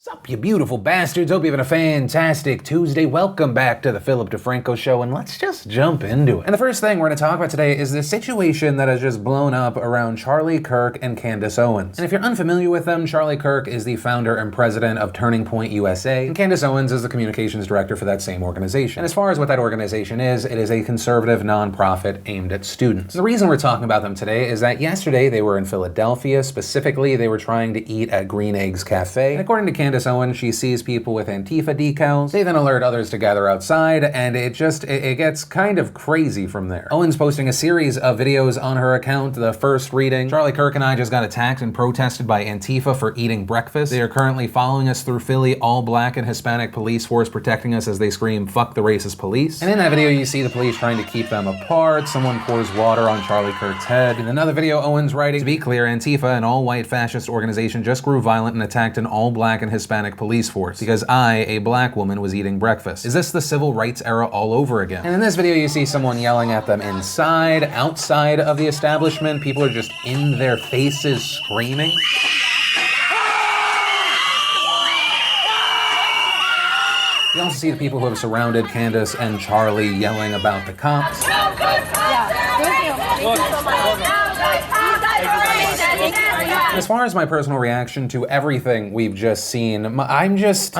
What's up, you beautiful bastards? Hope you're having a fantastic Tuesday. Welcome back to the Philip DeFranco Show, and let's just jump into it. And the first thing we're going to talk about today is this situation that has just blown up around Charlie Kirk and Candace Owens. And if you're unfamiliar with them, Charlie Kirk is the founder and president of Turning Point USA, and Candace Owens is the communications director for that same organization. And as far as what that organization is, it is a conservative nonprofit aimed at students. The reason we're talking about them today is that yesterday they were in Philadelphia. Specifically, they were trying to eat at Green Eggs Cafe. And according to Candace Owens, she sees people with Antifa decals. They then alert others to gather outside, and it gets kind of crazy from there. Owens posting a series of videos on her account. The first reading, Charlie Kirk and I just got attacked and protested by Antifa for eating breakfast. They are currently following us through Philly, all black and Hispanic police force protecting us as they scream, "Fuck the racist police." And in that video, you see the police trying to keep them apart. Someone pours water on Charlie Kirk's head. In another video, Owens writing, "To be clear, Antifa, an all-white fascist organization, just grew violent and attacked an all-black and Hispanic police force because I, a black woman, was eating breakfast. Is this the civil rights era all over again?" And in this video, you see someone yelling at them inside, outside of the establishment. People are just in their faces screaming. You also see the people who have surrounded Candace and Charlie yelling about the cops. As far as my personal reaction to everything we've just seen, I'm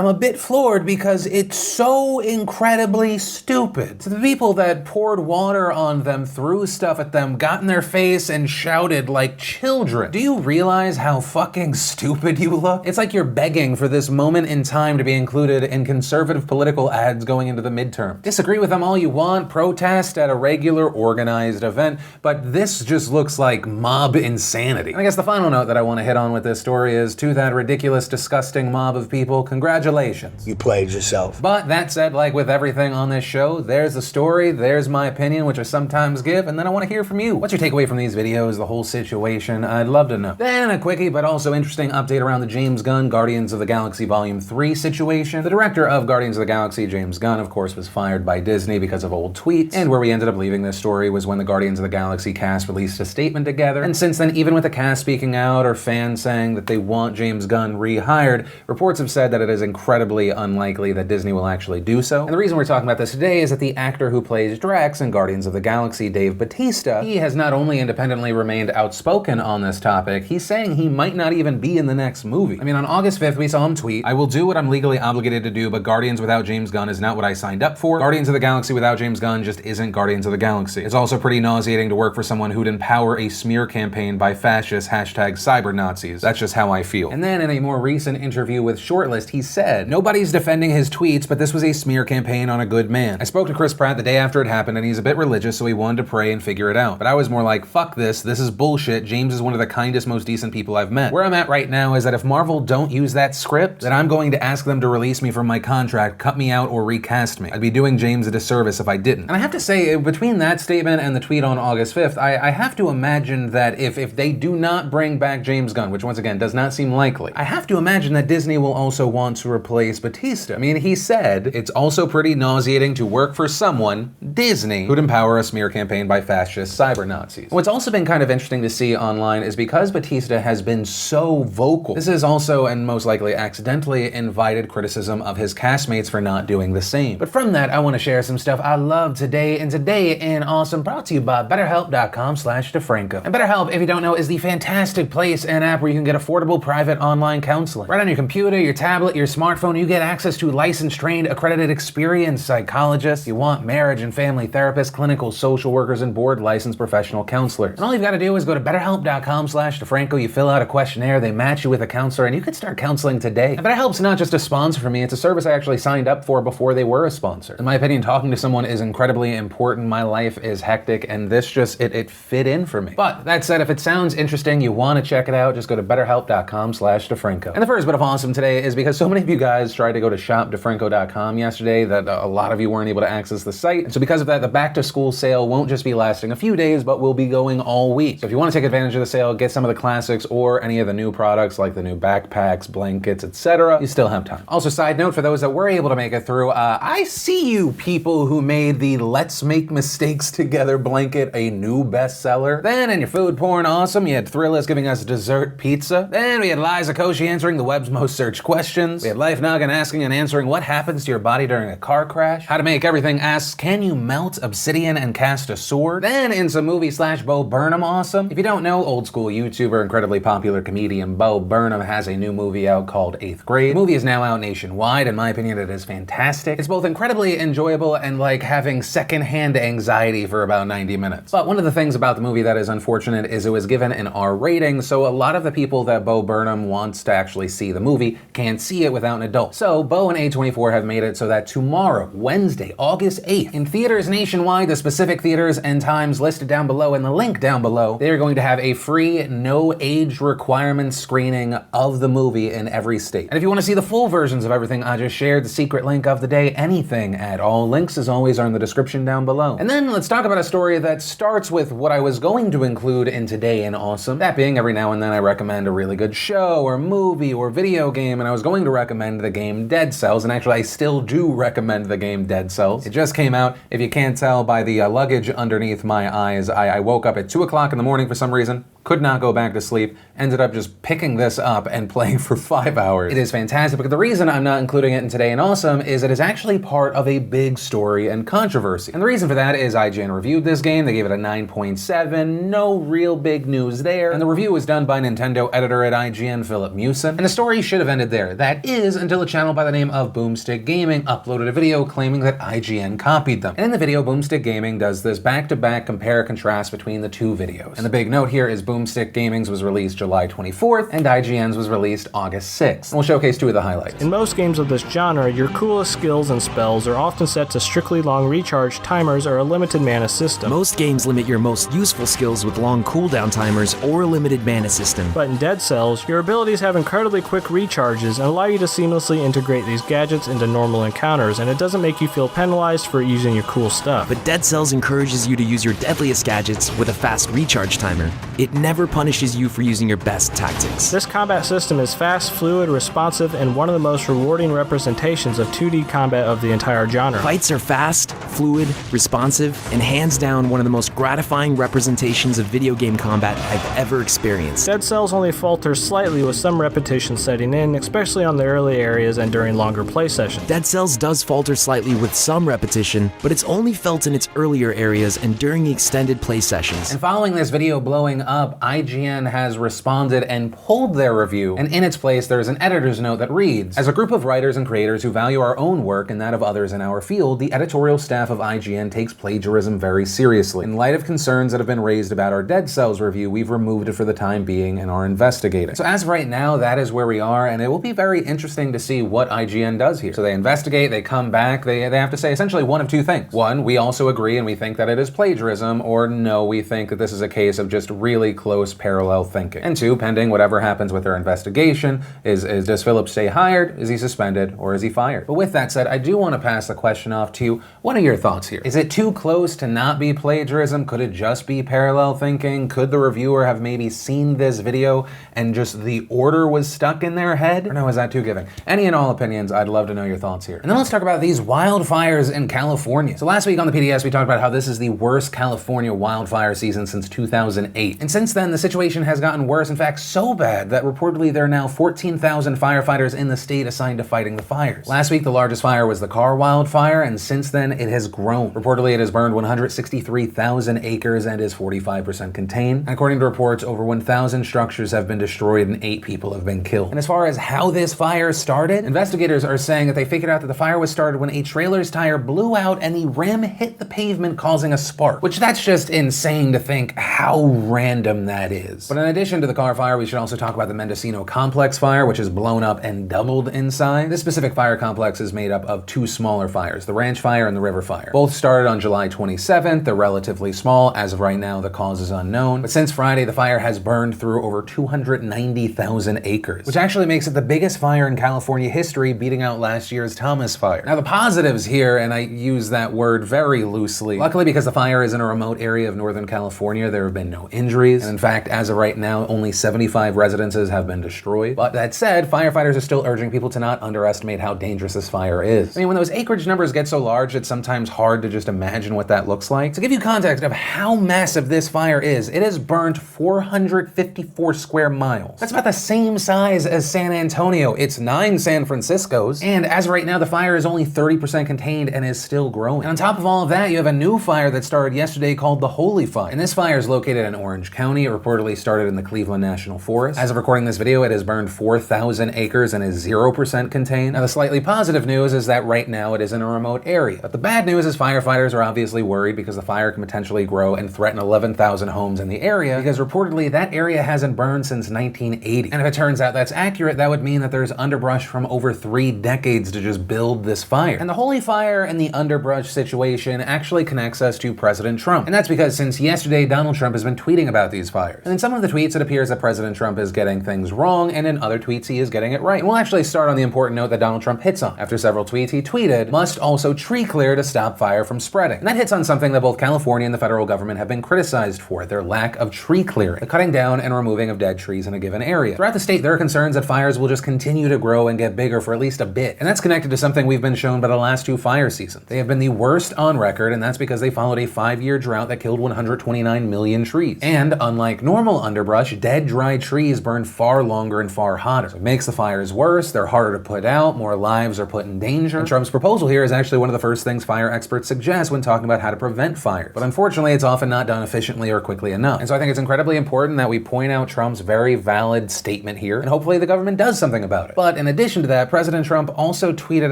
a bit floored because it's so incredibly stupid. So the people that poured water on them, threw stuff at them, got in their face and shouted like children. Do you realize how fucking stupid you look? It's like you're begging for this moment in time to be included in conservative political ads going into the midterm. Disagree with them all you want, protest at a regular organized event, but this just looks like mob insanity. And I guess the final note that I want to hit on with this story is, to that ridiculous, disgusting mob of people, congratulations. You played yourself. But that said, like with everything on this show, there's the story, there's my opinion, which I sometimes give, and then I want to hear from you. What's your takeaway from these videos, the whole situation? I'd love to know. Then a quickie, but also interesting update around the James Gunn Guardians of the Galaxy Volume 3 situation. The director of Guardians of the Galaxy, James Gunn, of course, was fired by Disney because of old tweets, and where we ended up leaving this story was when the Guardians of the Galaxy cast released a statement together, and since then, even with the cast speaking out or fans saying that they want James Gunn rehired, reports have said that it is incredibly unlikely that Disney will actually do so. And the reason we're talking about this today is that the actor who plays Drax in Guardians of the Galaxy, Dave Bautista, he has not only independently remained outspoken on this topic, he's saying he might not even be in the next movie. I mean, on August 5th, we saw him tweet, "I will do what I'm legally obligated to do, but Guardians without James Gunn is not what I signed up for. Guardians of the Galaxy without James Gunn just isn't Guardians of the Galaxy. It's also pretty nauseating to work for someone who'd empower a smear campaign by fascists, #cyber-Nazis. That's just how I feel." And then in a more recent interview with Shortlist, he said, "Nobody's defending his tweets, but this was a smear campaign on a good man. I spoke to Chris Pratt the day after it happened, and he's a bit religious, so he wanted to pray and figure it out. But I was more like, fuck this is bullshit. James is one of the kindest, most decent people I've met. Where I'm at right now is that if Marvel don't use that script, then I'm going to ask them to release me from my contract, cut me out, or recast me. I'd be doing James a disservice if I didn't." And I have to say, between that statement and the tweet on August 5th, I have to imagine that if they do not bring back James Gunn, which once again does not seem likely, I have to imagine that Disney will also want to replace Bautista. I mean, he said, "It's also pretty nauseating to work for someone, Disney, who'd empower a smear campaign by fascist cyber-Nazis." What's also been kind of interesting to see online is because Bautista has been so vocal, this is also, and most likely accidentally, invited criticism of his castmates for not doing the same. But from that, I want to share some stuff I love today, and today in Awesome, brought to you by BetterHelp.com/DeFranco. And BetterHelp, if you don't know, is the fantastic place and app where you can get affordable private online counseling. Right on your computer, your tablet, your smartphone, you get access to licensed, trained, accredited, experienced psychologists. You want marriage and family therapists, clinical social workers, and board licensed professional counselors. And all you've got to do is go to BetterHelp.com/DeFranco. You fill out a questionnaire, they match you with a counselor, and you can start counseling today. And BetterHelp's not just a sponsor for me, it's a service I actually signed up for before they were a sponsor. In my opinion, talking to someone is incredibly important. My life is hectic, and this just, it fit in for me. But that said, if it sounds interesting, you want to check it out, just go to BetterHelp.com/DeFranco. And the first bit of awesome today is because so many of you guys tried to go to shopdefranco.com yesterday that a lot of you weren't able to access the site. And so because of that, the back to school sale won't just be lasting a few days, but will be going all week. So if you want to take advantage of the sale, get some of the classics or any of the new products like the new backpacks, blankets, etc., you still have time. Also, side note, for those that were able to make it through, I see you people who made the Let's Make Mistakes Together blanket a new bestseller. Then in your food porn awesome, you had Thrillist giving serving us dessert pizza. Then we had Liza Koshy answering the web's most searched questions. We had Life Noggin asking and answering what happens to your body during a car crash. How to Make Everything asks, can you melt obsidian and cast a sword? Then in some movie/Bo Burnham awesome. If you don't know, old school YouTuber, incredibly popular comedian Bo Burnham has a new movie out called 8th Grade. The movie is now out nationwide. In my opinion, it is fantastic. It's both incredibly enjoyable and like having secondhand anxiety for about 90 minutes. But one of the things about the movie that is unfortunate is it was given an R rating, so a lot of the people that Bo Burnham wants to actually see the movie can't see it without an adult. So Bo and A24 have made it so that tomorrow, Wednesday, August 8th, in theaters nationwide, the specific theaters and times listed down below in the link down below, they are going to have a free, no age requirement screening of the movie in every state. And if you want to see the full versions of everything I just shared, the secret link of the day, anything at all, links as always are in the description down below. And then let's talk about a story that starts with what I was going to include in Today in Awesome. That being, every now and then I recommend a really good show or movie or video game, and I was going to recommend the game Dead Cells, and actually I still do recommend the game Dead Cells. It just came out. If you can't tell by the luggage underneath my eyes, I woke up at 2 o'clock in the morning for some reason, could not go back to sleep, ended up just picking this up and playing for 5 hours. It is fantastic, but the reason I'm not including it in Today in Awesome is it is actually part of a big story and controversy. And the reason for that is IGN reviewed this game, they gave it a 9.7, no real big news there, and the review was done by Nintendo editor at IGN, Philip Mewson, and the story should have ended there. That is, until a channel by the name of Boomstick Gaming uploaded a video claiming that IGN copied them. And in the video, Boomstick Gaming does this back-to-back compare-contrast between the two videos. And the big note here is Boomstick Gaming's was released July 24th, and IGN's was released August 6th. And we'll showcase two of the highlights. In most games of this genre, your coolest skills and spells are often set to strictly long recharge timers or a limited mana system. Most games limit your most useful skills with long cooldown timers or a limited mana system. But in Dead Cells, your abilities have incredibly quick recharges and allow you to seamlessly integrate these gadgets into normal encounters, and it doesn't make you feel penalized for using your cool stuff. But Dead Cells encourages you to use your deadliest gadgets with a fast recharge timer. It never punishes you for using your best tactics. This combat system is fast, fluid, responsive, and one of the most rewarding representations of 2D combat of the entire genre. Fights are fast, fluid, responsive, and hands down one of the most gratifying representations of video game combat I've ever experienced. Dead Cells only falters slightly with some repetition setting in, especially on the early areas and during longer play sessions. Dead Cells does falter slightly with some repetition, but it's only felt in its earlier areas and during the extended play sessions. And following this video blowing up, IGN has responded and pulled their review, and in its place there's an editor's note that reads, as a group of writers and creators who value our own work and that of others in our field, the editorial staff of IGN takes plagiarism very seriously. In light of concerns that have been raised about our Dead Cells review, we've removed it for the time being and are investigating. So as of right now, that is where we are, and it will be very interesting to see what IGN does here. So they investigate, they come back, they have to say essentially one of two things. One, we also agree and we think that it is plagiarism, or no, we think that this is a case of just really close parallel thinking. And two, pending whatever happens with their investigation, does Philip stay hired, is he suspended, or is he fired? But with that said, I do want to pass the question off to you. What are your thoughts here? Is it too close to not be plagiarism? Could it just be parallel thinking? Could the reviewer have maybe seen this video and just the order was stuck in their head? Or no, is that too giving? Any and all opinions, I'd love to know your thoughts here. And then let's talk about these wildfires in California. So last week on the PDS, we talked about how this is the worst California wildfire season since 2008. And since then, the situation has gotten worse, in fact, so bad that reportedly there are now 14,000 firefighters in the state assigned to fighting the fires. Last week, the largest fire was the Carr wildfire, and since then, it has grown. Reportedly, it has burned 163,000 acres and is 45% contained. And according to reports, over 1,000 structures have been destroyed and 8 people have been killed. And as far as how this fire started, investigators are saying that they figured out that the fire was started when a trailer's tire blew out and the rim hit the pavement, causing a spark. Which that's just insane to think how random that is. But in addition to the Carr fire, we should also talk about the Mendocino Complex fire, which has blown up and doubled in size. This specific fire complex is made up of 2 smaller fires, the Ranch Fire and the River Fire. Both started on July 27th. They're relatively small. As of right now, the cause is unknown. But since Friday, the fire has burned through over 290,000 acres, which actually makes it the biggest fire in California history, beating out last year's Thomas Fire. Now, the positives here, and I use that word very loosely, luckily because the fire is in a remote area of Northern California, there have been no injuries. And in fact, as of right now, only 75 residences have been destroyed. But that said, firefighters are still urging people to not underestimate how dangerous this fire is. I mean, when those acreage numbers get so large, it's sometimes hard to just imagine what that looks like. To give you context of how massive this fire is, it has burned 454 square miles. That's about the same size as San Antonio. It's 9 San Franciscos. And as of right now, the fire is only 30% contained and is still growing. And on top of all of that, you have a new fire that started yesterday called the Holy Fire. And this fire is located in Orange County. It reportedly started in the Cleveland National Forest. As of recording this video, it has burned 4,000 acres and is 0% contained. Now, the slightly positive news is that right now it is in a remote area. But the bad news is firefighters are obviously worried because the fire can potentially grow and threaten 11,000 homes in the area, because reportedly that area hasn't burned since 1980. And if it turns out that's accurate, that would mean that there's underbrush from over 3 decades to just build this fire. And the Holy Fire and the underbrush situation actually connects us to President Trump. And that's because since yesterday, Donald Trump has been tweeting about these fires. And in some of the tweets, it appears that President Trump is getting things wrong, and in other tweets, he is getting it right. And we'll actually start on the important note that Donald Trump hits on. After several tweets, he tweeted, "Must also tree clear to stop fire from spreading." And that hits on something that both California and the federal government have been criticized for, their lack of tree clearing, the cutting down and removing of dead trees in a given area. Throughout the state, there are concerns that fires will just continue to grow and get bigger for at least a bit. And that's connected to something we've been shown by the last 2 fire seasons. They have been the worst on record, and that's because they followed a 5-year drought that killed 129 million trees. And unlike normal underbrush, dead, dry trees burn far longer and far hotter. So it makes the fires worse, they're harder to put out, more lives are put in danger. And Trump's proposal here is actually one of the first things fire experts suggest when talking about how to prevent fires. But unfortunately, it's often not done efficiently or quickly enough. And so I think it's incredibly important that we point out Trump's very valid statement here, and hopefully the government does something about it. But in addition to that, President Trump also tweeted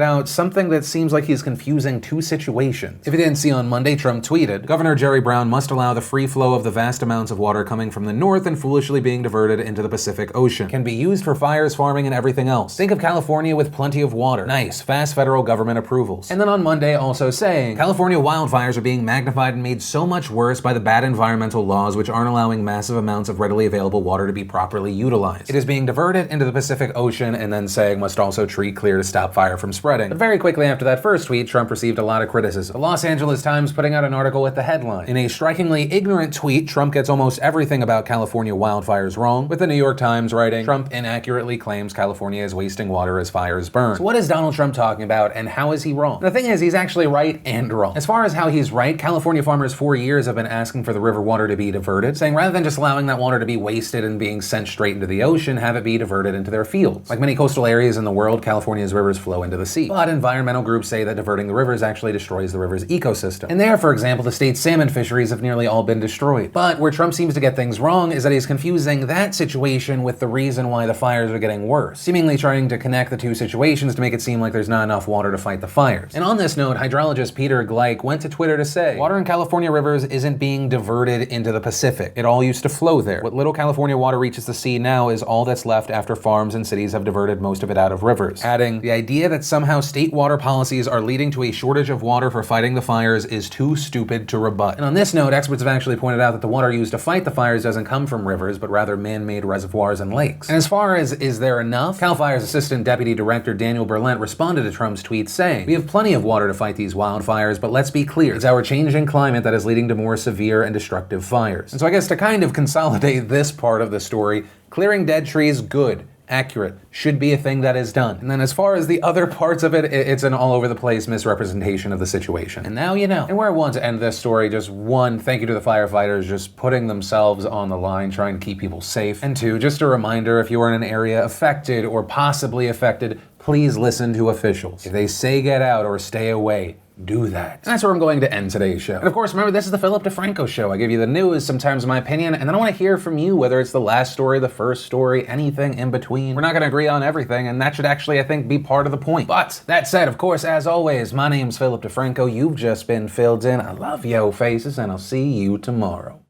out something that seems like he's confusing 2 situations. If you didn't see on Monday, Trump tweeted, "Governor Jerry Brown must allow the free flow of the vast amounts of water coming from the north and foolishly being diverted into the Pacific Ocean. Can be used for fires, farming, and everything else. Think of California with plenty of water. Nice, fast federal government approvals." And then on Monday also saying, "California wildfires are being magnified and made so much worse by the bad environmental laws which aren't allowing massive amounts of readily available water to be properly utilized. It is being diverted into the Pacific Ocean," and then saying must also tree clear to stop fire from spreading. But very quickly after that first tweet, Trump received a lot of criticism. The Los Angeles Times putting out an article with the headline, "In a strikingly ignorant tweet, Trump gets almost everything about California wildfires wrong," with the New York Times writing, "Trump inaccurately claims California is wasting water as fires burn." So what is Donald Trump talking about, and how is he wrong? The thing is, he's actually right and wrong. As far as how he's right, California farmers for years have been asking for the river water to be diverted, saying rather than just allowing that water to be wasted and being sent straight into the ocean, have it be diverted into their fields. Like many coastal areas in the world, California's rivers flow into the sea. But environmental groups say that diverting the rivers actually destroys the river's ecosystem. And there, for example, the state's salmon fisheries have nearly all been destroyed. But where Trump seems to get things wrong is that he's confusing that situation with the reason why the fires are getting worse, seemingly trying to connect the 2 situations to make it seem like there's not enough water to fight the fires. And on this note, hydrologist Peter Gleich went to Twitter to say, "Water in California rivers isn't being diverted into the Pacific. It all used to flow there. What little California water reaches the sea now is all that's left after farms and cities have diverted most of it out of rivers." Adding, "The idea that somehow state water policies are leading to a shortage of water for fighting the fires is too stupid to rebut." And on this note, experts have actually pointed out that the water used to fight the fires doesn't come from rivers, but rather man-made reservoirs and lakes. And as far as is there enough, CAL FIRE's Assistant Deputy Director Daniel Berlant responded to Trump's tweet saying, "We have plenty of water to fight these wildfires, but let's be clear, it's our changing climate that is leading to more severe and destructive fires." And so I guess to kind of consolidate this part of the story, clearing dead trees, good. Accurate, should be a thing that is done. And then as far as the other parts of it, it's an all over the place misrepresentation of the situation. And now you know. And where I want to end this story, just 1, thank you to the firefighters just putting themselves on the line, trying to keep people safe. And 2, just a reminder, if you are in an area affected or possibly affected, please listen to officials. If they say get out or stay away, do that. And that's where I'm going to end today's show. And of course, remember, this is the Philip DeFranco Show. I give you the news, sometimes my opinion, and then I want to hear from you, whether it's the last story, the first story, anything in between. We're not going to agree on everything, and that should actually, I think, be part of the point. But that said, of course, as always, my name's Philip DeFranco. You've just been filled in. I love yo faces, and I'll see you tomorrow.